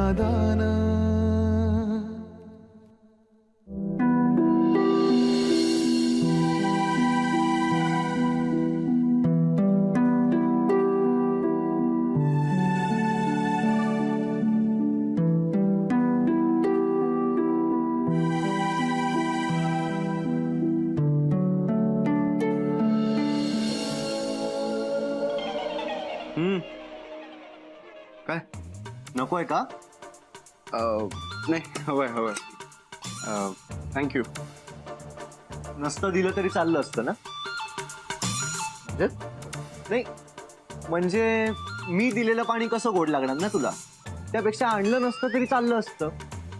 नादान. काय नकोय का? नाही हवंय हवंय. थँक्यू. नसतं दिलं तरी चाललं असतं ना? नाही म्हणजे मी दिलेलं पाणी कसं गोड लागणार ना तुला? त्यापेक्षा आणलं नसतं तरी चाललं असतं.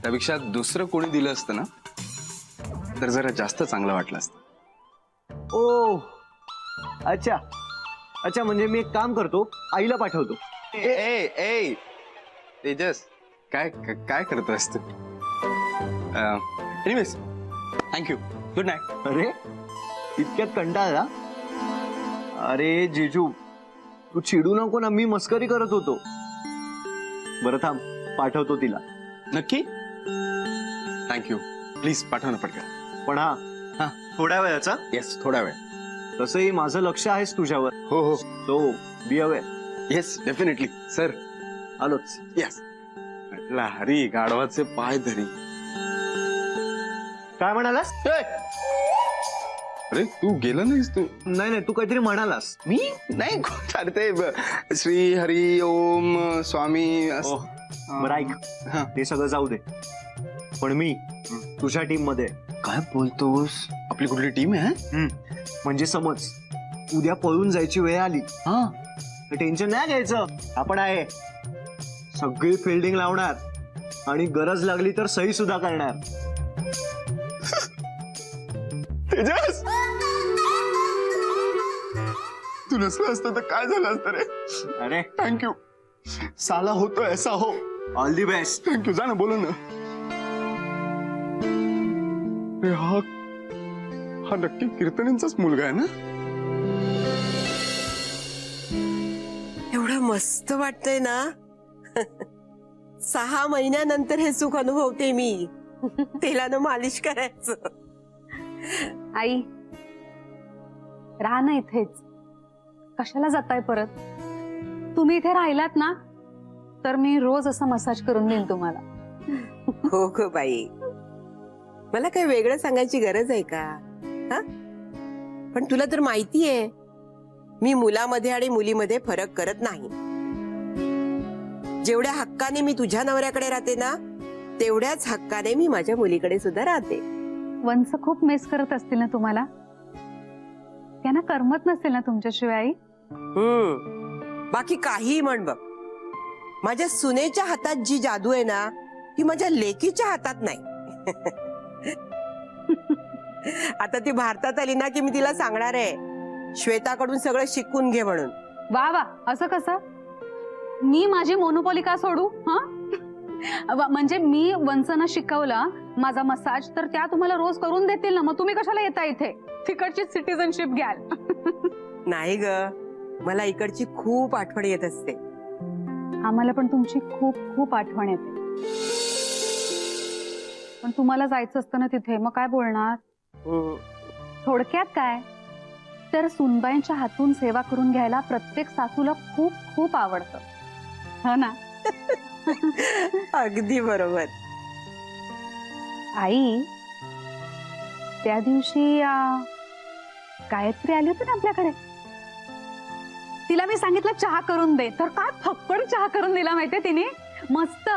त्यापेक्षा दुसरं कोणी दिलं असतं ना तर जरा जास्त चांगलं वाटलं असतं. ओ अच्छा अच्छा, म्हणजे मी एक काम करतो, आईला पाठवतो. ए ए ए तेजस, काय काय करतोयस तू? Anyways thank you, good night. अरे इतक्यात कंटाळला? अरे जीजू तू चिडू नको ना, मी मस्करी करत होतो. बरं थांब, पाठवतो तिला. नक्की? थँक्यू. प्लीज पाठव ना पटकन. पण हा हा थोड्या वेळाचा. येस, थोडा वेळ. तसंही माझं लक्ष आहेच तुझ्यावर. हो हो. So be aware. Yes definitely sir. आलोच. येस. हरी गाढवाचे पाय धरी. काय म्हणालास? अरे तू गेला नाहीस तू? नाही नाही, तू काहीतरी म्हणालास. मी नाही. अरे ते श्री हरी ओम स्वामी बरं ऐक, हा. ते सगळं जाऊ दे, पण मी तुझ्या टीम मध्ये. काय बोलतोस? आपली कुठली टीम आहे? म्हणजे समज उद्या पळून जायची वेळ आली, हा, टेन्शन नाही घ्यायचं. आपण आहे, सगळी फिल्डिंग लावणार आणि गरज लागली तर सही सुद्धा करणार. तेजस, तू नसलं असतं तर काय झालं असतं रे? अरे थँक्यू. साला होतो ऐसा हो. All the best. थँक्यू. जा ना, बोलू ना. अरे हा हा नक्की कीर्तनींचाच मुलगा आहे ना? एवढं मस्त वाटतंय ना. 6 महिन्यानंतर हे सुख अनुभवते मी. तेलानं मालिश करायचं. आई राहा ना इथेच, कशाला जाताय परत? तुम्ही इथे राहिलात ना तर मी रोज असं मसाज करून देईन तुम्हाला. हो ग बाई, मला काही वेगळं सांगायची गरज आहे का? हा, पण तुला तर माहितीये मी मुलामध्ये आणि मुलीमध्ये फरक करत नाही. जेवढ्या हक्काने मी तुझ्या नवऱ्याकडे राहते ना, तेवढ्याच हक्काने मी माझ्या मुलीकडे सुद्धा राहते. वंश खूप मिस करत असतील ना तुम्हाला? त्यांना करमत नसेल ना तुमच्याशिवाय आई? बाकी काही म्हण बघ, माझ्या सुनेच्या हातात जी जादू आहे ना ती माझ्या लेकीच्या हातात नाही. आता ती भारतात आली ना की मी तिला सांगणार आहे श्वेताकडून सगळं शिकून घे म्हणून. वा वा, असं कसं? मी माझी मोनोपॉली का सोडू? हा, म्हणजे मी वंशना शिकवला माझा मसाज तर त्या तुम्हाला रोज करून देतील ना, मग तुम्ही कशाला येता इथे? तिकडची सिटीजनशिप घ्याल. नाही ग, मला इकडची खूप आठवण येत असते. आम्हाला पण तुमची खूप खूप आठवण येते. पण तुम्हाला जायचं असतं ना तिथे, मग काय बोलणार? थोडक्यात काय तर सुनबाईंच्या हातून सेवा करून घ्यायला प्रत्येक सासूला खूप खूप आवडतं, हो ना? अगदी बरोबर. आई, त्या दिवशी गायत्री आली होती ना आपल्याकडे, तिला मी सांगितलं चहा करून दे, तर काय फक्कड चहा करून दिला माहितीये तिने. मस्त,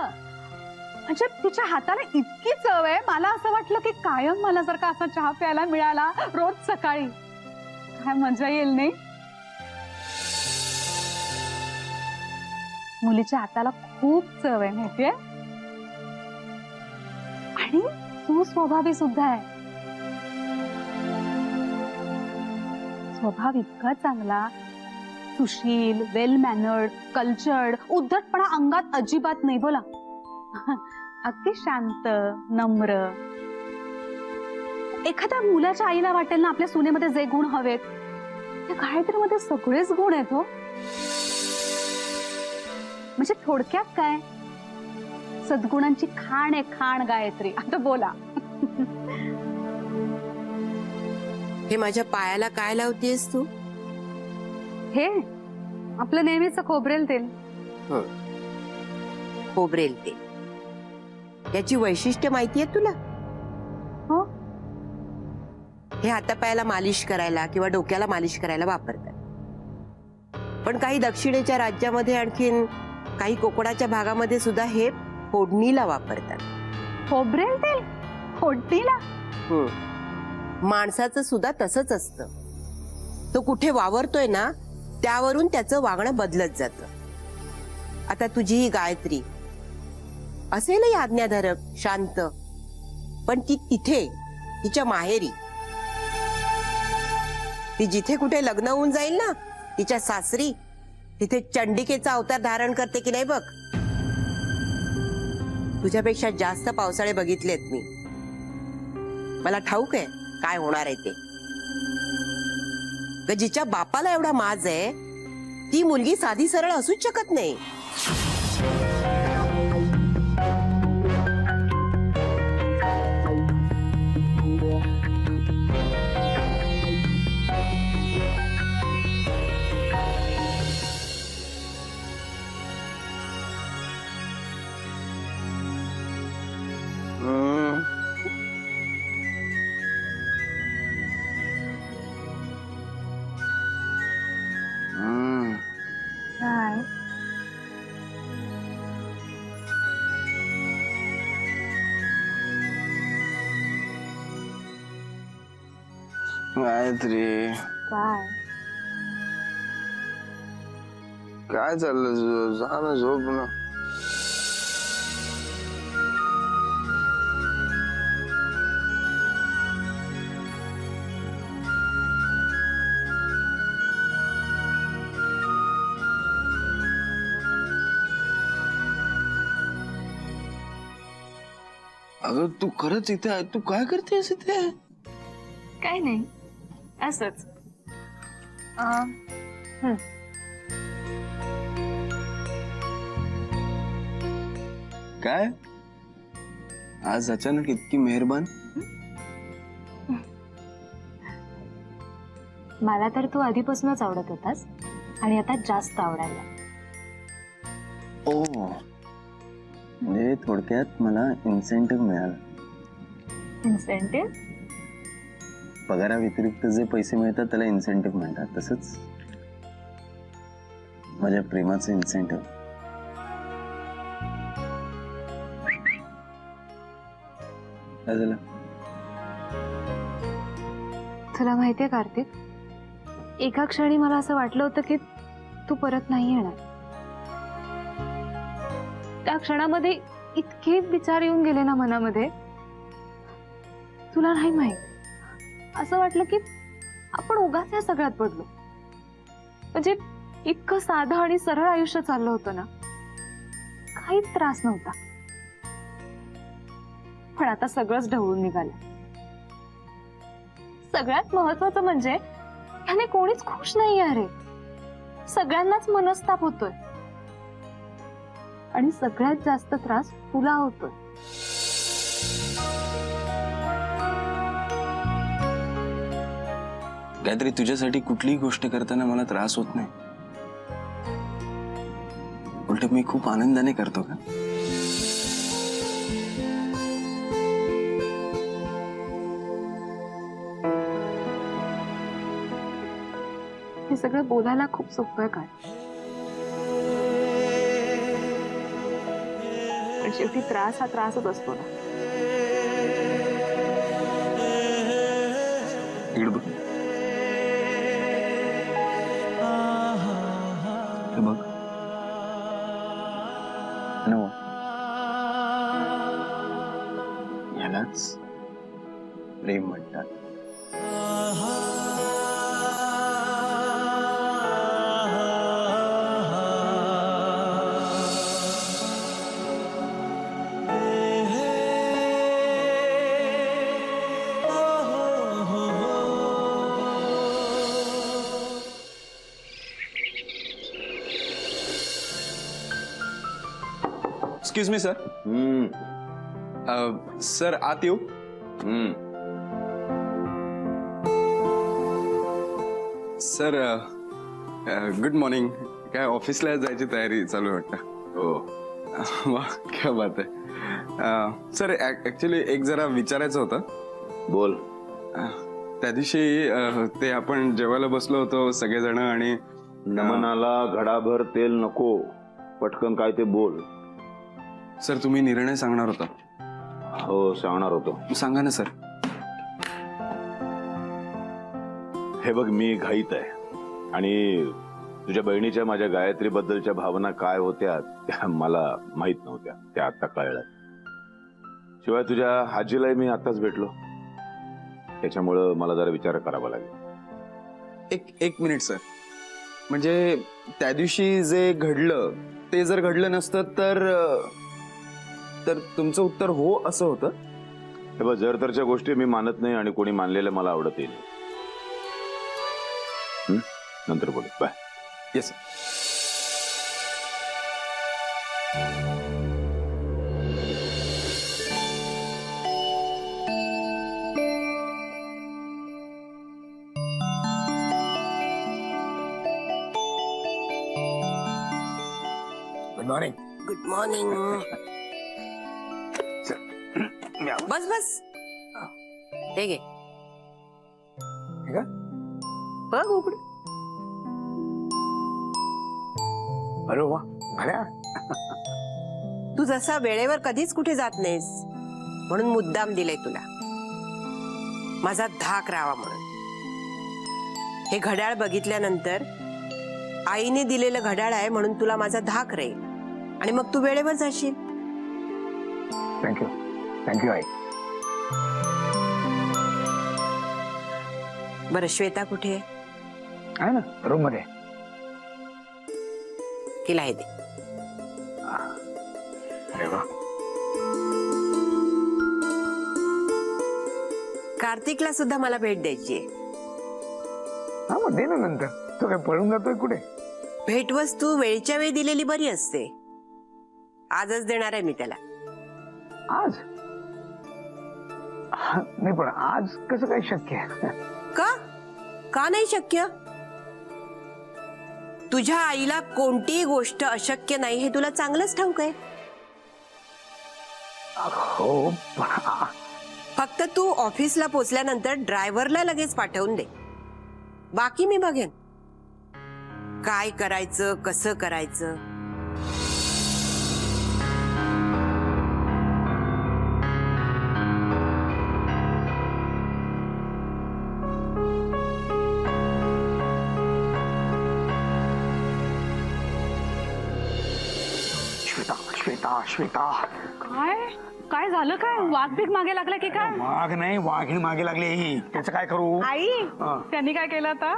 म्हणजे तिच्या हाताला इतकी चव आहे, मला असं वाटलं की कायम मला जर का असा चहा प्यायला मिळाला रोज सकाळी, काय मजा येईल नाही? मुलीच्या हाताला खूप चव आहे माहितीये, आणि सुस्वभावी सुद्धा आहे. स्वभाव इतका चांगला, सुशील, वेल मॅनर्ड, कल्चर्ड, उद्धटपणा अंगात अजिबात नाही. बोला, अगदी शांत, नम्र. एखाद्या मुलाच्या आईला वाटेल ना आपल्या सुनेमध्ये जे गुण हवेत, त्या गायत्रीमध्ये सगळेच गुण आहेत हो. म्हणजे थोडक्यात काय, सद्गुणांची खाण आहे, खाण गायत्री. आता बोला. हे माझ्या पायाला काय लावतेस तू? हे आपलं नेहमीच खोबरेल तेल. खोबरेल तेल. याची वैशिष्ट्य माहिती आहे तुला? हो. हे हातापायाला मालिश करायला किंवा डोक्याला मालिश करायला वापरतात. पण काही दक्षिणेच्या राज्यामध्ये, आणखीन काही कोकणाच्या भागामध्ये सुद्धा हे फोडणीला वापरतात. खोबरेल तेल फोडणीला? माणसाचं सुद्धा तसंच असतं. तो कुठे वावरतोय ना, त्यावरून त्याचं वागणं बदलत जातं. आता तुझी ही गायत्री असेलही आज्ञाधारक, शांत, पण ती तिथे, तिच्या माहेरी, ती जिथे कुठे लग्न होऊन जाईल ना, तिच्या सासरी, तिथे चंडिकेचा अवतार धारण करते की नाही बघ. तुझ्यापेक्षा जास्त पावसाळे बघितलेत मी. मला ठाऊक आहे काय होणार आहे ते. जिच्या बापाला एवढा माज आहे, ती मुलगी साधी सरळ असूच शकत नाही. काय? गायत्री, काय? काय चाललं तुझं? जा ना, झोप ना. अगं तू खरंच इथे आहे? तू काय करतेस इथे? काय नाही, असंच. काय आज अचानक इतकी मेहरबान? मला तर तू आधीपासूनच आवडत होतास आणि आता जास्त आवडायला. ओ, म्हणजे थोडक्यात मला इन्सेंटिव्ह मिळाला. इन्सेंटिव्ह? पगाराव्यतिरिक्त जे पैसे मिळतात त्याला इन्सेंटिव्ह म्हणतात. तसंच माझ्या प्रेमाचं इन्सेंटिव्ह. काय झालं? तुला माहितीये कार्तिक, एका क्षणी मला असं वाटलं होतं की तू परत नाही येणार. त्या क्षणामध्ये इतके विचार येऊन गेले ना मनामध्ये, तुला नाही माहित. असं वाटलं की आपण उगाच या सगळ्यात पडलो. म्हणजे इतकं साधं आणि सरळ आयुष्य चाललं होतं ना, काहीच त्रास नव्हता. पण आता सगळंच ढवळून निघालं. सगळ्यात महत्वाचं म्हणजे याने कोणीच खुश नाही आहे. सगळ्यांनाच मनस्ताप होतोय आणि सगळ्यात जास्त त्रास तुला होतोय. गायत्री, तुझ्यासाठी कुठलीही गोष्ट करताना मला त्रास होत नाही. उलट मी खूप आनंदाने करतो. का हे सगळं बोलायला खूप सोपं काय, पण शेवटी त्रास हा त्रासच असतो ना. इकडे बघ. हे बघ नवा, यालाच प्रेम म्हणतात. Excuse me sir. सर आत येऊ. Sir good morning. काय ऑफिसला जायची तयारी चालू आहे वाटतं. हो. वा क्या बात आहे. सर ऍक्च्युली एक जरा विचारायचं होतं. बोल. त्या दिवशी ते आपण जेवायला बसलो होतो सगळेजण आणि नमनाला घडाभर तेल नको, पटकन काय ते बोल. सर तुम्ही निर्णय सांगणार होता. हो सांगणार होतो. सांगा ना सर. हे बघ मी घाईत आहे आणि तुझ्या बहिणीच्या माझ्या गायत्री बद्दलच्या भावना काय होत्या त्या मला माहित नव्हत्या, त्या आता कळल्या. शिवाय तुझ्या हाजीलाही मी आताच भेटलो, त्याच्यामुळं मला जरा विचार करावा लागेल. एक मिनिट सर. म्हणजे त्या दिवशी जे घडलं ते जर घडलं नसतं तर तुमचं उत्तर हो असं होतं. हे बघ जर तरच्या गोष्टी मी मानत नाही आणि कोणी मानलेलं मला आवडतही नाही. नंतर बोलू. Bye. Yes sir. Good morning. Good morning. बस बस हे घे. हे का? बघ उघड. अरे वा भल्या. तू जसा वेळेवर कधीच कुठे जात नाहीस म्हणून मुद्दाम दिलंय तुला, माझा धाक राहावा म्हणून. हे घड्याळ बघितल्यानंतर आईने दिलेलं घड्याळ आहे म्हणून तुला माझा धाक राहील आणि मग तू वेळेवर जाशील. थँक्यू. थँक्यू आई. बरं श्वेता कुठे आहे? आहे ना रूम मध्ये. तिला हे दे. अरे वा. कार्तिकला सुद्धा मला भेट द्यायची आहे. हा मग दे ना नंतर. तो काय पळून जातोय कुठे? भेटवस्तू वेळच्या वेळी दिलेली बरी असते. आजच देणार आहे मी त्याला. आज? नाही पण आज कसं काय शक्य आहे? का का नाही शक्य? तुझ्या आईला कोणतीही गोष्ट अशक्य नाही हे तुला चांगलंच ठाऊक आहे. हो फक्त तू ऑफिसला पोचल्यानंतर ड्रायव्हरला लगेच पाठवून दे. बाकी मी बघेन काय करायचं कसं करायचं. श्वेता श्वेता श्वेता. काय काय झालं? काय वाघ बीक मागे लागला की काय? वाघ नाही वाघीण मागे लागली ही. त्याचं काय करू? आई त्यांनी काय केलं आता?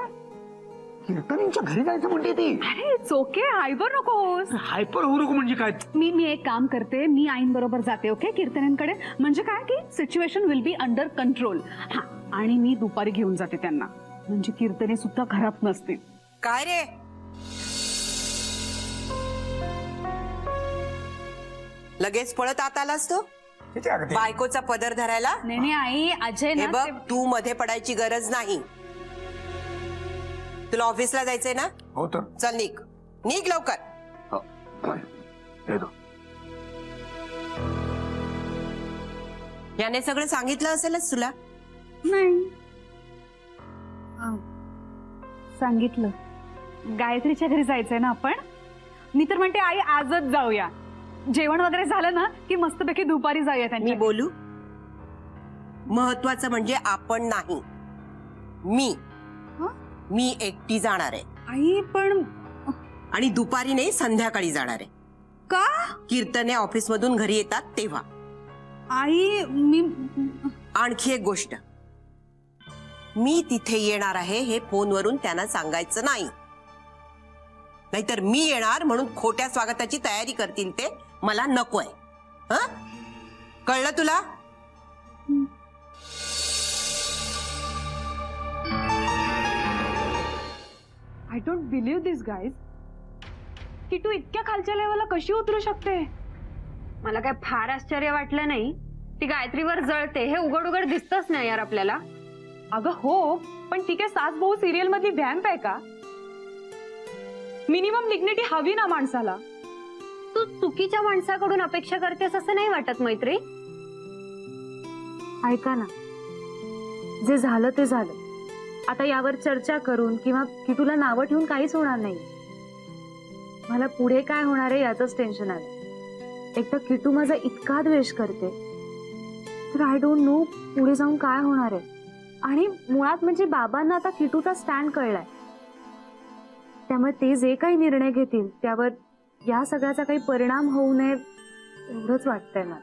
कीर्तनींच्या घरी जायचं म्हणते ती. अरे चोके हायबर नकोस. हायपर होऊ नको म्हणजे काय? मी एक काम करते, मी आईंबरोबर जाते ओके कीर्तनांकडे. म्हणजे काय की situation will be under control. हा आणि मी दुपारी घेऊन जाते त्यांना, म्हणजे कीर्तने सुद्धा घरात नसतील. काय रे लगेच पळत आत आलास तो किती अगदी. बायकोचा पदर धरायला? नाही आई अजय हे ना बघ ते- तू मध्ये पडायची गरज नाही. तुला ऑफिसला जायचंय ना? हो तर चल निघ निघ लवकर. दे दो. याने सगळं सांगितलं असेलच तुला. नाही सांगितलं. गायत्रीच्या घरी जायचंय ना आपण. मी तर म्हणते आई आजच जाऊया. जेवण वगैरे झालं ना की मस्तपैकी दुपारी जाऊया मी त्यांच्या. बोलू? महत्वाचं म्हणजे आपण नाही, मी एकटी जाणार आहे. आई पण आणि दुपारी नाही संध्याकाळी जाणार आहे. का? कीर्तने ऑफिस मधून घरी येतात तेव्हा. आई मी आणखी एक गोष्ट, मी तिथे येणार आहे हे फोनवरून त्यांना सांगायचं नाही. नाहीतर मी येणार म्हणून खोट्या स्वागताची तयारी करतील ते. मला नकोय. हं? कळलं तुला? I don't believe this guys की तू इतक्या खालच्या लेवलला कशी उतरू शकते. मला काय फार आश्चर्य वाटलं नाही. ती गायत्रीवर जळते हे उघड उघड दिसतच नाही यार आपल्याला. अगं हो, पण ती काय सास बहू सिरियल मधली व्हॅम्प आहे का? मिनिमम डिग्निटी हवी ना माणसाला. तू चुकीच्या माणसाकडून अपेक्षा करतेस असं नाही वाटत मैत्री? ऐका ना, जे झालं ते झालं. आता यावर चर्चा करून किंवा किटूला नावं ठेवून काहीच होणार नाही. मला पुढे काय होणार आहे याचंच टेन्शन आलं. एक तर किटू माझा इतका द्वेष करते, तर आय डोंट नो पुढे जाऊन काय होणार आहे. आणि मुळात म्हणजे बाबांना आता किटूचा स्टँड कळलाय, त्यामुळे ते जे काही निर्णय घेतील त्यावर या सगळ्याचा काही परिणाम होऊ नये एवढंच वाटतंय मला.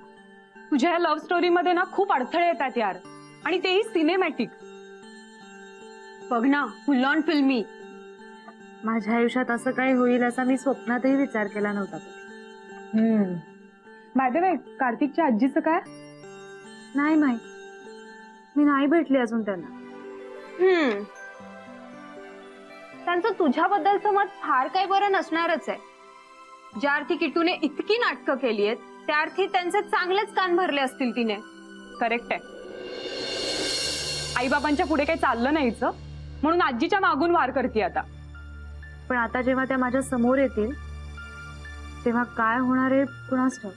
तुझ्या लव्ह स्टोरी मध्ये ना खूप अडथळे येतात यार, आणि तेही सिनेमॅटिक. बघ ना, फुल ऑन फिल्मी. माझ्या आयुष्यात असं काही होईल असा मी स्वप्नातही विचार केला नव्हता. बाय द वे, कार्तिकच्या आजीचं काय? नाही माहित, मी नाही भेटली अजून त्यांना. त्यांचं तुझ्याबद्दलचं मत फार काही बरं नसणारच आहे. ज्या अर्थी किटूने इतकी नाटकं केली आहेत त्या अर्थी त्यांचे चांगलेच कान भरले असतील तिने. करेक्ट आहे. आईबाबांच्या पुढे काही चाललं नाहीच म्हणून आजीच्या मागून वार करते आता. पण आता जेव्हा त्या माझ्या समोर येतील तेव्हा काय होणार आहे कुणास ठाऊक.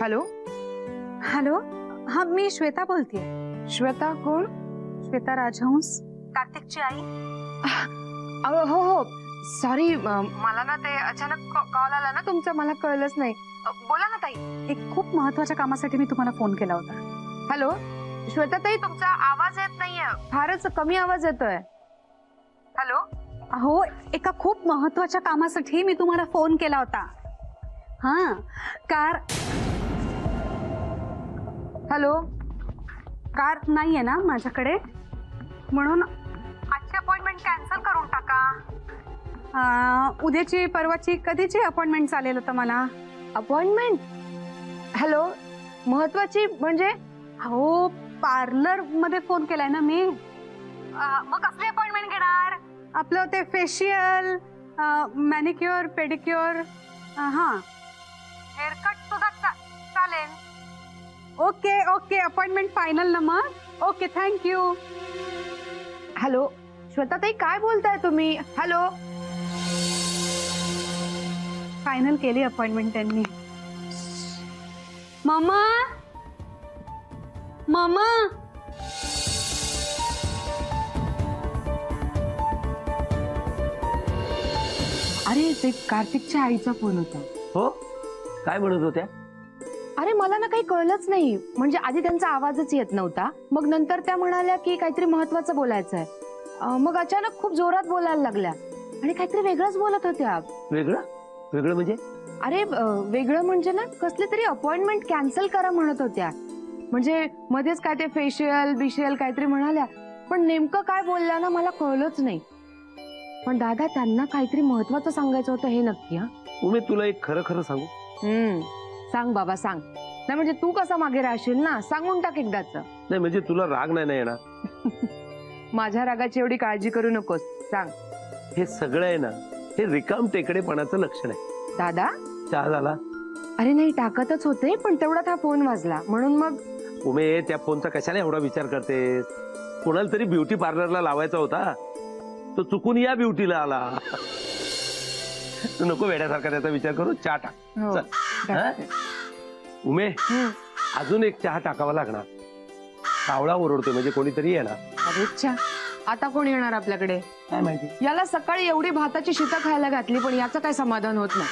हॅलो हॅलो, हा मी श्वेता बोलतेय. श्वेता कोण? श्वेता राजहंस, कार्तिकची आई. हो हो, सॉरी, मला ना ते अचानक कॉल आला ना तुमचा, मला कळलंच नाही. बोला ना ताई. एक खूप महत्वाच्या कामासाठी मी तुम्हाला फोन केला होता. हॅलो श्वेता ताई, तुमचा आवाज येत नाहीये, फारच कमी आवाज येतोय. हॅलो. अहो, एका खूप महत्वाच्या कामासाठी मी तुम्हाला फोन केला होता. हा, हॅलो. कार नाहीये ना माझ्याकडे, म्हणून आजची अपॉइंटमेंट कॅन्सल करून टाका. उद्याची परवाची कधीची अपॉइंटमेंट चालेल होतं मला. अपॉइंटमेंट? हॅलो, महत्वाची म्हणजे? हो, पार्लर मध्ये फोन केलाय ना मी. मग कसली अपॉइंटमेंट घेणार? आपलं ते फेशियल, मॅनिक्युअर, पेडिक्युअर, हा, हेअरकट सुद्धा चालेल. ओके ओके, अपॉइंटमेंट फायनल ना मग. Okay, thank you. हॅलो श्वेता ताई, काय बोलताय तुम्ही? हॅलो. फायनल केली अपॉइंटमेंट त्यांनी. मामा मामा, अरे ते कार्तिकच्या आईचा फोन होता. हो, काय म्हणत होत्या? अरे मला ना काही कळलंच नाही, म्हणजे आधी त्यांचा आवाजच येत नव्हता, मग नंतर त्या म्हणाल्या की काहीतरी महत्वाचं बोलायचं आहे. मग अचानक खूप जोरात बोलायला लागल्या आणि काहीतरी वेगळंच बोलत होत्या. वेगळं वेगळं म्हणजे? अरे वेगळं म्हणजे ना, कसली तरी अपॉइंटमेंट कॅन्सल करा म्हणत होत्या. म्हणजे मध्येच काय ते फेशियल बिशियल काहीतरी म्हणाल्या, पण नेमकं काय बोलल्या ना मला कळलंच नाही. पण दादा, त्यांना काहीतरी महत्वाचं सांगायचं होतं हे नक्की. हा उमे, तुला एक खरं खरं सांगू? सांग बाबा सांग. नाही म्हणजे तू कसा मागे राहशील ना, सांगून टाक एकदाच. नाही म्हणजे तुला राग नाही ना येणार? माझ्या रागाची एवढी काळजी करू नकोस, सांग. हे सगळं आहे ना, हे रिकाम टेकडेपणाचं लक्षण आहे. दादा, चहा झाला? अरे नाही, टाकतच होते, पण तेवढ्यात हा फोन वाजला म्हणून मग. उमे, त्या फोनचा कशाला एवढा विचार करतेस? कोणाला तरी ब्युटी पार्लरला लावायचा होता, तो चुकून या ब्युटीला आला. तू नको वेड्यासारखा त्याचा विचार करू. चहा टाक. हो, चल. हा? उमे, अजून एक चहा टाकावा लागणार. कावळा ओरडतोय म्हणजे कोणीतरी येणार. अरे अच्छा, आता कोण येणार आपल्याकडे? काय माहिती. याला सकाळी एवढी भाताची शीतं खायला घातली, पण याचं काय समाधान होत नाही.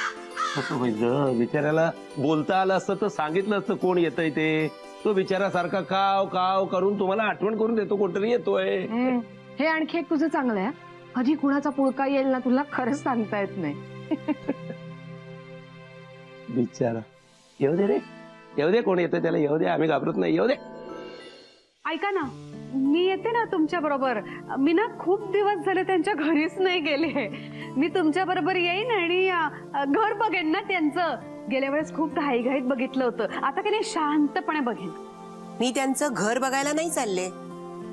कसं व्हायचं? बिचाऱ्याला बोलता आलं असतं तर सांगितलं असतं कोण येतंय ते. तो बिचारासारखा काव काव करून तुम्हाला आठवण करून देतो कोणतरी येतोय. हे आणखी एक तुझं चांगलं आहे. कधी कुणाचा पुळका येईल ना, तुला खरंच सांगता येत नाही. बिचारा. येऊ दे रे, येऊ दे. कोण येतं त्याला येऊ दे, आम्ही घाबरत नाही. येऊ दे. ऐका ना, मी येते ना तुमच्या बरोबर. मी ना खूप दिवस झाले त्यांच्या घरीच नाही गेले. मी तुमच्या बरोबर येईन आणि घर बघेन ना त्यांचं. गेल्या वेळेस खूप घाईघाईत बघितलं होतं, आता की नाही शांतपणे बघेन. मी त्यांचं घर बघायला नाही चालले,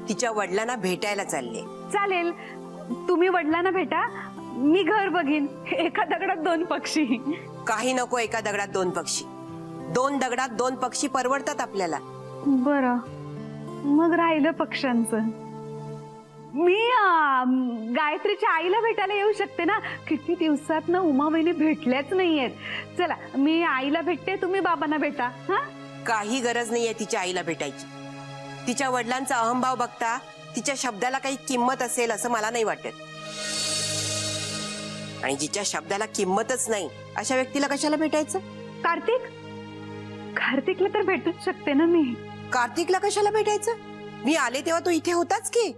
तिच्या वडिलांना भेटायला चालले. चालेल, तुम्ही वडिलांना भेटा, मी घर बघीन. एका दगडात दोन पक्षी. काही नको एका दगडात दोन पक्षी. 2 दगडात 2 पक्षी परवडतात आपल्याला. बरं, मग राहिलं पक्ष्यांचं. मी गायत्रीच्या आईला भेटायला येऊ शकते ना. किती दिवसात ना उमा वहिनी भेटल्याच नाहीयेत. चला, मी आईला भेटते, तुम्ही बाबांना भेटा. हा, काही गरज नाहीये तिच्या आईला भेटायची. तिच्या वडिलांचा अहंभाव बघता तिच्या शब्दाला काही किंमत असेल असं मला नाही वाटत. आणि जिच्या शब्दाला किंमतच नाही अशा व्यक्तीला कशाला भेटायचं? कार्तिकला तर भेटूच शकते ना मी. कार्तिकला कशाला भेटायचं? मी आले तेव्हा तो इथे होताच की.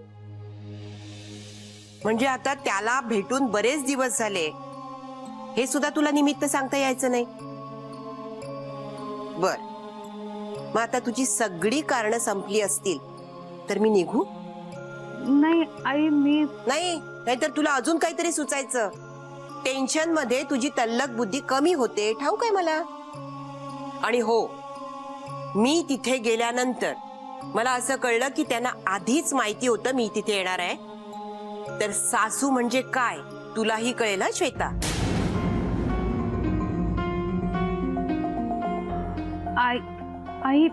म्हणजे आता त्याला भेटून बरेच दिवस झाले, हे सुद्धा तुला निमित्त सांगता यायचं नाही? बर, मग आता तुझी सगळी कारणं संपली असतील तर मी निघू? नाही आई, मी नाही, नाहीतर तुला अजून काहीतरी सुचायचं. टेन्शन मध्ये तुझी तल्लक बुद्धी कमी होते, ठाऊक आहे मला. आणि हो, मी तिथे गेल्यानंतर मला असं कळलं की त्यांना आधीच माहिती होतं मी तिथे येणार आहे. तर सासू म्हणजे काय तुलाही कळेल हं, श्वेता. आई